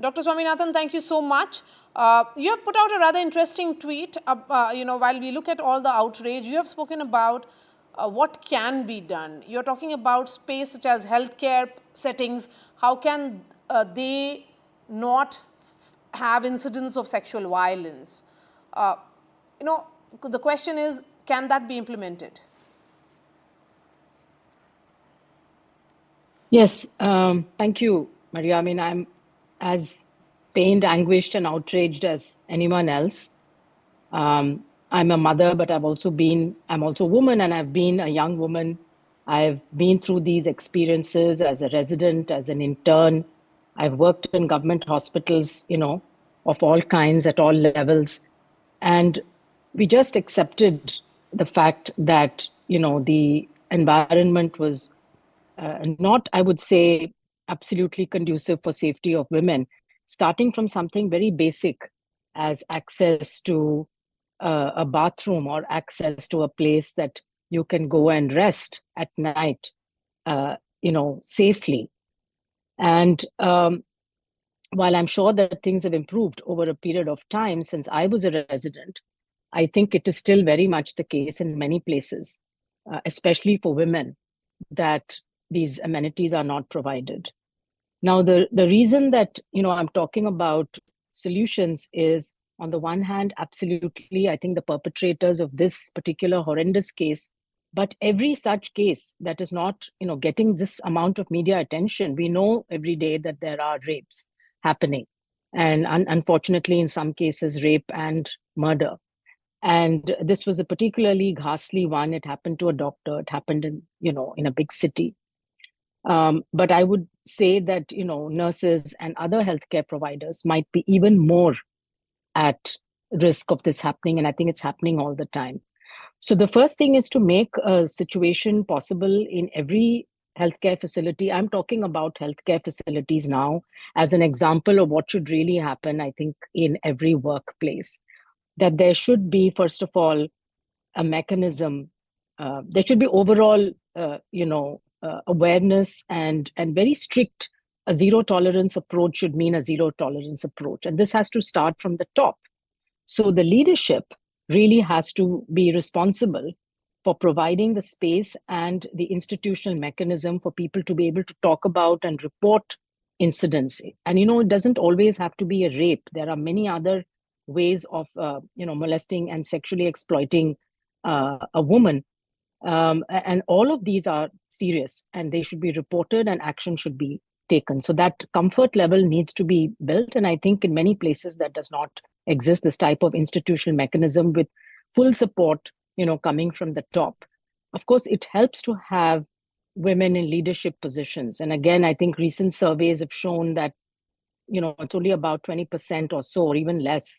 Dr. Swaminathan, thank you so much. You have put out a rather interesting tweet. While we look at all the outrage, you have spoken about what can be done. You're talking about space such as healthcare settings. How can they not have incidents of sexual violence? Uh, the question is, can that be implemented? Yes, thank you, Marya. I mean, I'm as pained, anguished, and outraged as anyone else. I'm a mother, but I'm also a woman, and I've been a young woman. I've been through these experiences as a resident, as an intern. I've worked in government hospitals, of all kinds at all levels. And we just accepted the fact that, the environment was not, I would say, absolutely conducive for safety of women, starting from something very basic as access to a bathroom or access to a place that you can go and rest at night, safely. And while I'm sure that things have improved over a period of time since I was a resident, I think it is still very much the case in many places, especially for women, that these amenities are not provided. Now, the reason that I'm talking about solutions is, on the one hand, absolutely, I think the perpetrators of this particular horrendous case, but every such case that is not getting this amount of media attention, we know every day that there are rapes happening, and unfortunately, in some cases, rape and murder. And this was a particularly ghastly one. It happened to a doctor. It happened in a big city. But I would say that, nurses and other healthcare providers might be even more at risk of this happening. And I think it's happening all the time. So the first thing is to make a situation possible in every healthcare facility. I'm talking about healthcare facilities now as an example of what should really happen, I think, in every workplace. That there should be, first of all, a mechanism. There should be overall, awareness and very strict. A zero tolerance approach should mean a zero tolerance approach, and this has to start from the top. So the leadership really has to be responsible for providing the space and the institutional mechanism for people to be able to talk about and report incidents. And it doesn't always have to be a rape. There are many other ways of molesting and sexually exploiting a woman. And all of these are serious, and they should be reported and action should be taken. So that comfort level needs to be built. And I think in many places that does not exist, this type of institutional mechanism with full support, coming from the top. Of course, it helps to have women in leadership positions. And again, I think recent surveys have shown that, it's only about 20% or so, or even less,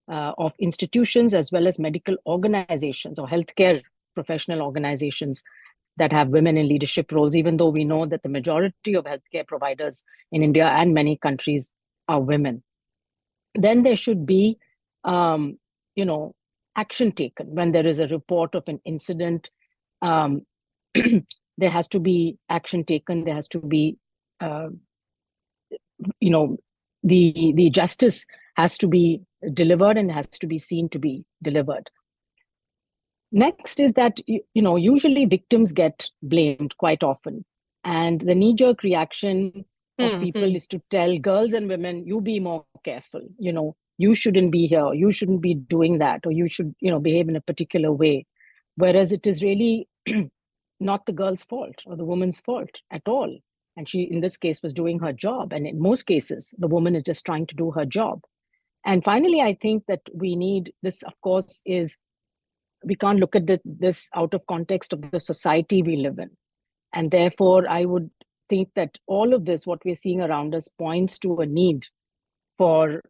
of institutions as well as medical organizations or healthcare professional organizations that have women in leadership roles, even though we know that the majority of healthcare providers in India and many countries are women. Then there should be, action taken when there is a report of an incident. There has to be action taken. There has to be, the justice has to be delivered and has to be seen to be delivered. Next is that, usually victims get blamed quite often. And the knee-jerk reaction of people is to tell girls and women, you be more careful, you shouldn't be here, you shouldn't be doing that, or you should, behave in a particular way. Whereas it is really not the girl's fault or the woman's fault at all. And she, in this case, was doing her job. And in most cases, the woman is just trying to do her job. And finally, I think that we need this, of course, is we can't look at this out of context of the society we live in. And therefore, I would think that all of this, what we're seeing around us, points to a need for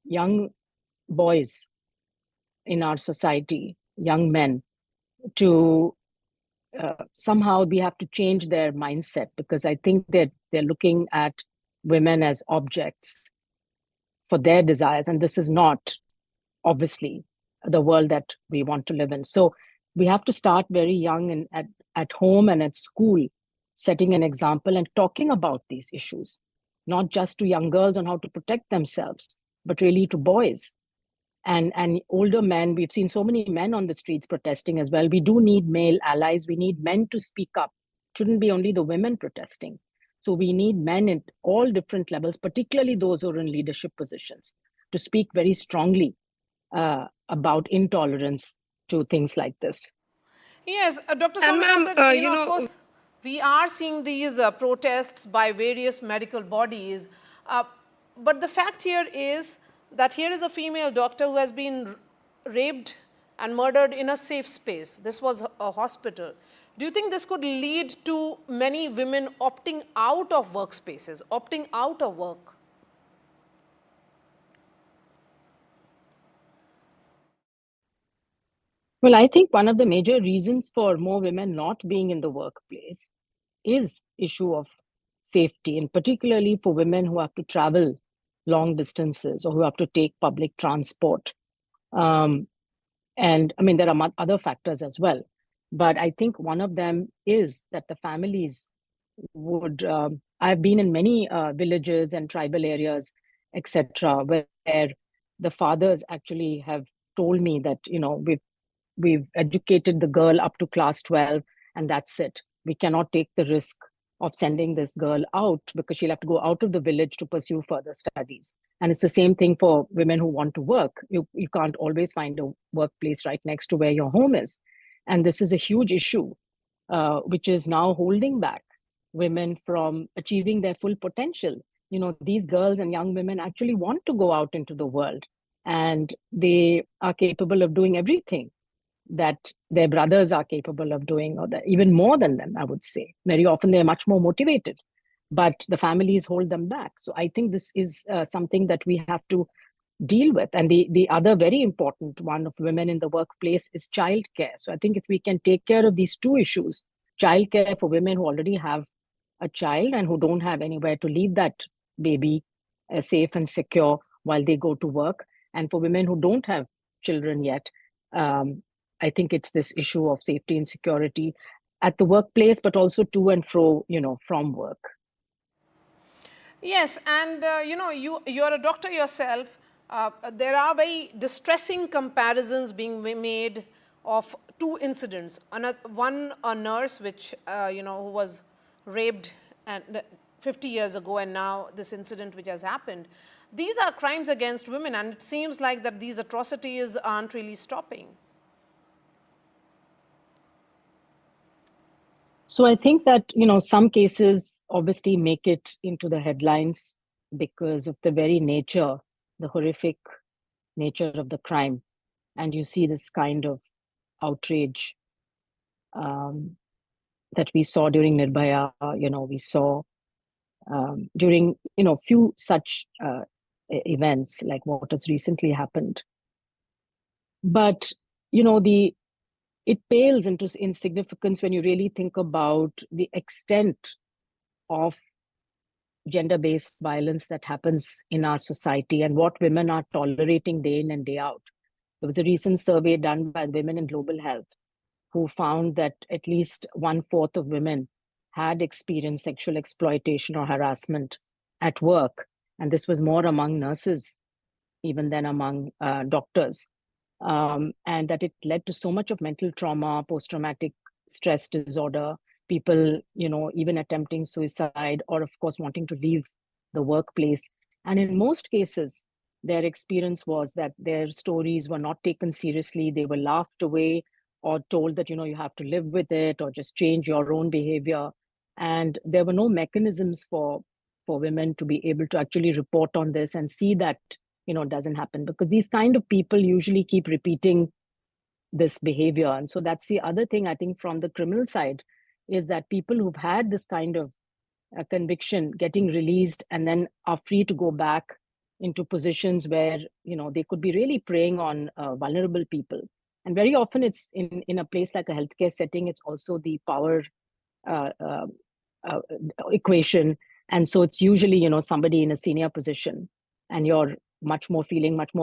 young boys in our society, young men, to somehow we have to change their mindset, because I think that they're looking at women as objects for their desires. And this is not, obviously, the world that we want to live in. So we have to start very young and at home and at school, setting an example and talking about these issues. not just to young girls on how to protect themselves, but really to boys and older men. We've seen so many men on the streets protesting as well. We do need male allies. We need men to speak up. It shouldn't be only the women protesting. So we need men at all different levels, particularly those who are in leadership positions, to speak very strongly about intolerance to things like this. Yes, Dr. And ma'am, Swaminathan, of course, we are seeing these protests by various medical bodies. Uh, but the fact here is that here is a female doctor who has been raped and murdered in a safe space. This was a hospital. Do you think this could lead to many women opting out of workspaces, opting out of work? Well, I think one of the major reasons for more women not being in the workplace is issue of safety, and particularly for women who have to travel long distances or who have to take public transport. And I mean, there are other factors as well. But I think one of them is that the families would, I've been in many villages and tribal areas, etc., where the fathers actually have told me that, we've educated the girl up to class 12 and that's it. We cannot take the risk of sending this girl out because she'll have to go out of the village to pursue further studies. And it's the same thing for women who want to work. You can't always find a workplace right next to where your home is. And this is a huge issue, which is now holding back women from achieving their full potential. These girls and young women actually want to go out into the world, and they are capable of doing everything that their brothers are capable of doing, or even more than them, I would say. Very often they're much more motivated, but the families hold them back. So I think this is something that we have to deal with. And the other very important one of women in the workplace is childcare. So I think if we can take care of these two issues, childcare for women who already have a child and who don't have anywhere to leave that baby safe and secure while they go to work, and for women who don't have children yet, I think it's this issue of safety and security at the workplace, but also to and fro, from work. Yes, and you're a doctor yourself. There are very distressing comparisons being made of two incidents. One, a nurse, which who was raped and 50 years ago, and now this incident which has happened. These are crimes against women, and it seems like that these atrocities aren't really stopping. So I think that, some cases obviously make it into the headlines because of the very nature, the horrific nature of the crime. And you see this kind of outrage that we saw during Nirbhaya, we saw during, few such events like what has recently happened. But, it pales into insignificance when you really think about the extent of gender-based violence that happens in our society and what women are tolerating day in and day out. There was a recent survey done by Women in Global Health who found that at least 1/4 of women had experienced sexual exploitation or harassment at work. And this was more among nurses even than among doctors. And that it led to so much of mental trauma, post-traumatic stress disorder, people, even attempting suicide or, of course, wanting to leave the workplace. And in most cases, their experience was that their stories were not taken seriously. They were laughed away or told that, you have to live with it or just change your own behavior. And there were no mechanisms for women to be able to actually report on this and see that doesn't happen, because these kind of people usually keep repeating this behavior. And so that's the other thing, I think, from the criminal side, is that people who've had this kind of conviction getting released and then are free to go back into positions where they could be really preying on vulnerable people. And very often it's in a place like a healthcare setting, it's also the power equation. And so it's usually somebody in a senior position, and you're much more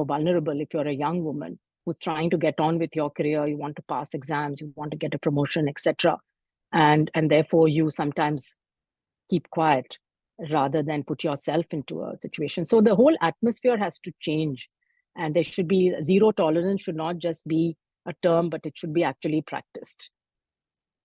vulnerable if you're a young woman who's trying to get on with your career. You want to pass exams, you want to get a promotion, etc. And therefore you sometimes keep quiet rather than put yourself into a situation. So the whole atmosphere has to change, and there should be zero tolerance, should not just be a term, but it should be actually practiced.